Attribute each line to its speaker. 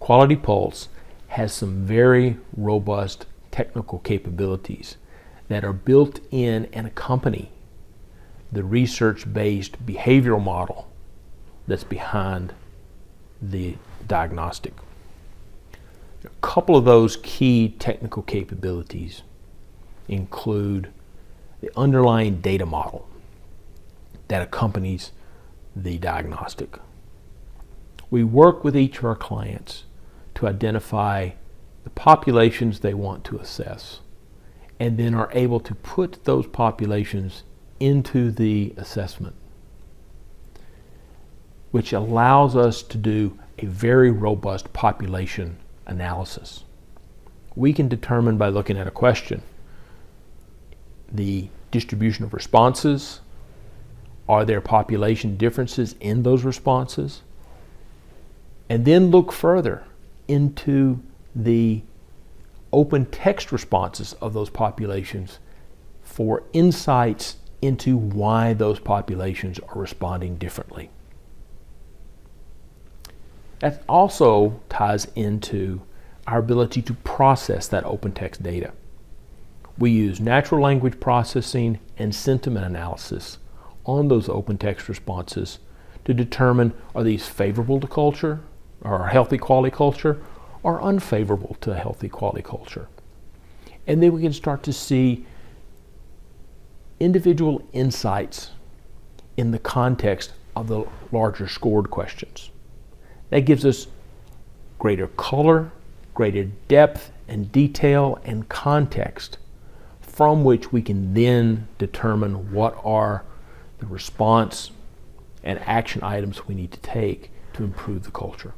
Speaker 1: Quality Pulse has some very robust technical capabilities that are built in and accompany the research-based behavioral model that's behind the diagnostic. A couple of those key technical capabilities include the underlying data model that accompanies the diagnostic. We work with each of our clients to identify the populations they want to assess, and then are able to put those populations into the assessment, which allows us to do a very robust population analysis. We can determine by looking at a question the distribution of responses. Are there population differences in those responses? And then look further into the open text responses of those populations for insights into why those populations are responding differently. That also ties into our ability to process that open text data. We use natural language processing and sentiment analysis on those open text responses to determine, are these favorable to culture or a healthy quality culture, or unfavorable to a healthy quality culture. And then we can start to see individual insights in the context of the larger scored questions. That gives us greater color, greater depth and detail and context from which we can then determine what are the response and action items we need to take to improve the culture.